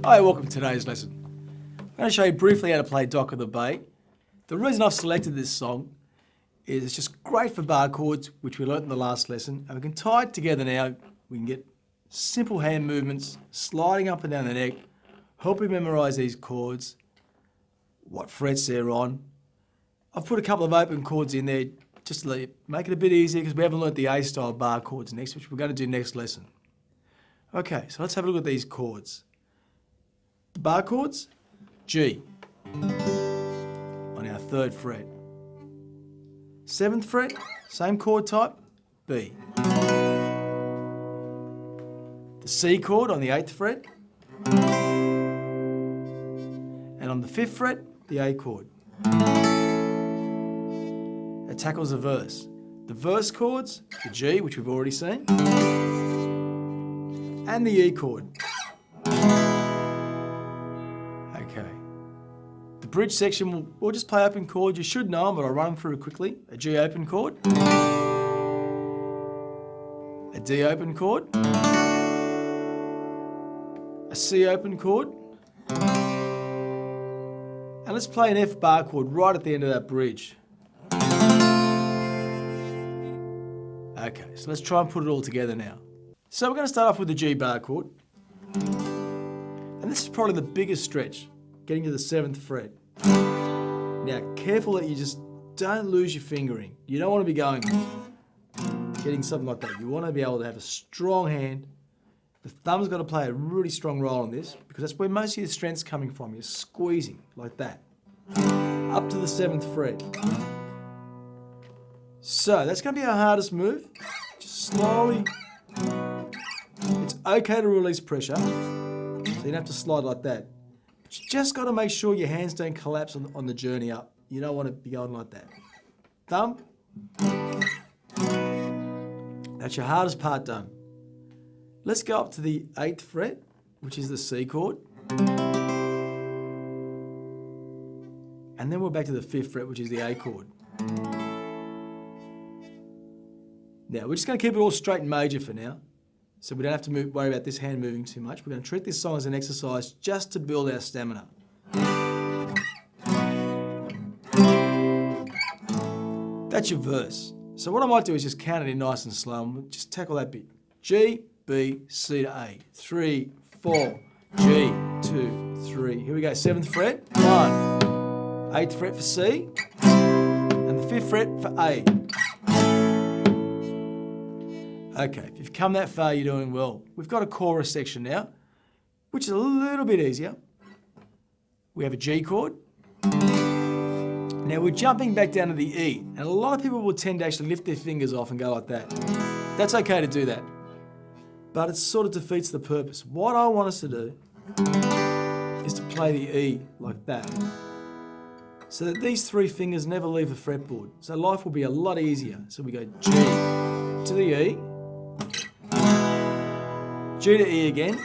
Hi, welcome to today's lesson. I'm going to show you briefly how to play Dock of the Bay. The reason I've selected this song is it's just great for bar chords, which we learnt in the last lesson, and we can tie it together now. We can get simple hand movements, sliding up and down the neck, help you memorise these chords, what frets they're on. I've put a couple of open chords in there just to make it a bit easier because we haven't learnt the A-style bar chords next, which we're going to do next lesson. Okay, so let's have a look at these chords. The bar chords, G on our 3rd fret. 7th fret, same chord type, B. The C chord on the 8th fret. And on the 5th fret, the A chord. It tackles the verse. The verse chords, the G, which we've already seen, and the E chord. Okay. The bridge section, we'll just play open chords. You should know them, but I'll run them through quickly. A G open chord, a D open chord, a C open chord, and let's play an F bar chord right at the end of that bridge. Okay, so let's try and put it all together now. So we're going to start off with the G bar chord. And this is probably the biggest stretch, getting to the 7th fret. Now, careful that you just don't lose your fingering. You don't want to be getting something like that. You want to be able to have a strong hand. The thumb's got to play a really strong role in this because that's where most of your strength's coming from. You're squeezing like that, up to the 7th fret. So that's going to be our hardest move. Just slowly. It's okay to release pressure, so you don't have to slide like that. But you just got to make sure your hands don't collapse on the journey up. You don't want to be going like that. Thumb. That's your hardest part done. Let's go up to the 8th fret, which is the C chord. And then we're back to the 5th fret, which is the A chord. Now, we're just going to keep it all straight and major for now, so we don't have to worry about this hand moving too much. We're going to treat this song as an exercise just to build our stamina. That's your verse. So what I might do is just count it in nice and slow, and we'll just tackle that bit. G, B, C to A. 3, 4, G, 2, 3. Here we go, 7th fret, 1. 8th fret for C, and the 5th fret for A. Okay, if you've come that far, you're doing well. We've got a chorus section now, which is a little bit easier. We have a G chord. Now we're jumping back down to the E, and a lot of people will tend to actually lift their fingers off and go like that. That's okay to do that, but it sort of defeats the purpose. What I want us to do is to play the E like that, so that these 3 fingers never leave the fretboard. So life will be a lot easier. So we go G to the E, G to E again.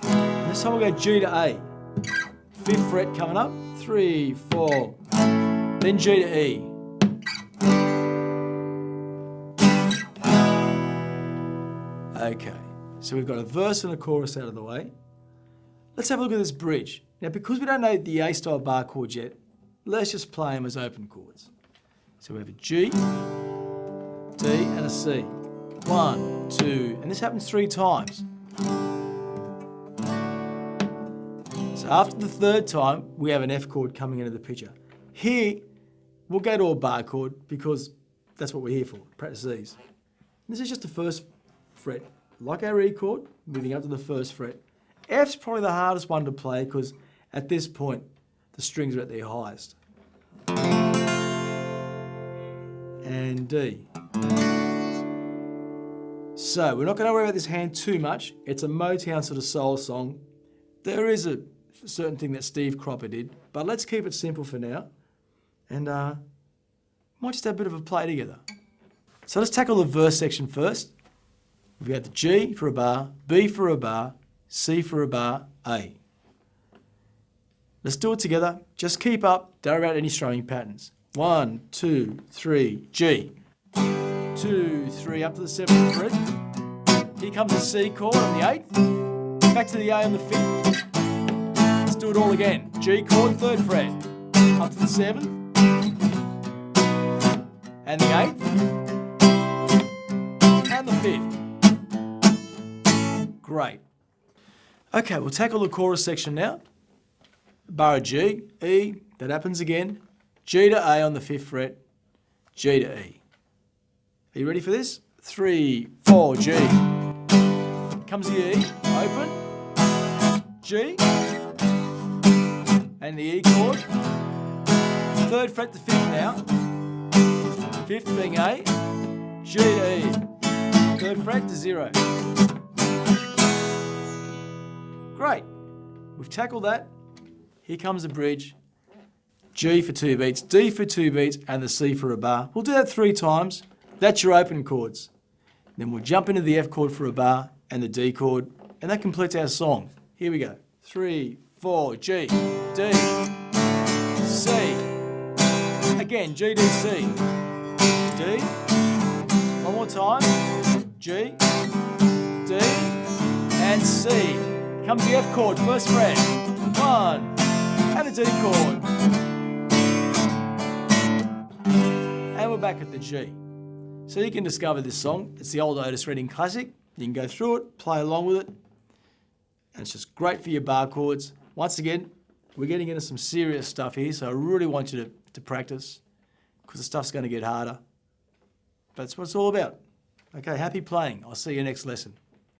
And this time we'll go G to A. 5th fret coming up. 3, 4. Then G to E. Okay, so we've got a verse and a chorus out of the way. Let's have a look at this bridge. Now, because we don't know the A-style bar chords yet, let's just play them as open chords. So we have a G, D, and a C. 1, 2, and this happens 3 times. So after the 3rd time, we have an F chord coming into the picture. Here, we'll go to a bar chord because that's what we're here for, practice these. This is just the 1st fret, like our E chord, moving up to the 1st fret. F's probably the hardest one to play because at this point, the strings are at their highest. And D. So we're not going to worry about this hand too much. It's a Motown sort of soul song. There is a certain thing that Steve Cropper did, but let's keep it simple for now. And might just have a bit of a play together. So let's tackle the verse section first. We've got the G for a bar, B for a bar, C for a bar, A. Let's do it together. Just keep up. Don't worry about any strumming patterns. 1, 2, 3, G. 2, 3, up to the 7th fret. Here comes the C chord on the 8th. Back to the A on the 5th. Let's do it all again. G chord, 3rd fret. Up to the 7th. And the 8th. And the 5th. Great. Okay, we'll tackle the chorus section now. Bar of G, E, that happens again. G to A on the 5th fret. G to E. Are you ready for this? 3, 4, G. Comes the E, open. G. And the E chord. 3rd fret to 5th now. 5th being A. G to E. 3rd fret to 0. Great. We've tackled that. Here comes the bridge. G for 2 beats, D for 2 beats, and the C for a bar. We'll do that 3 times. That's your open chords. Then we'll jump into the F chord for a bar and the D chord, and that completes our song. Here we go. 3, 4, G, D, C. Again, G, D, C. D. One more time. G, D, and C. Comes the F chord, 1st fret. 1. And the D chord. And we're back at the G. So you can discover this song. It's the old Otis Redding classic. You can go through it, play along with it. And it's just great for your bar chords. Once again, we're getting into some serious stuff here, so I really want you to practice because the stuff's going to get harder. That's what it's all about. Okay, happy playing. I'll see you next lesson.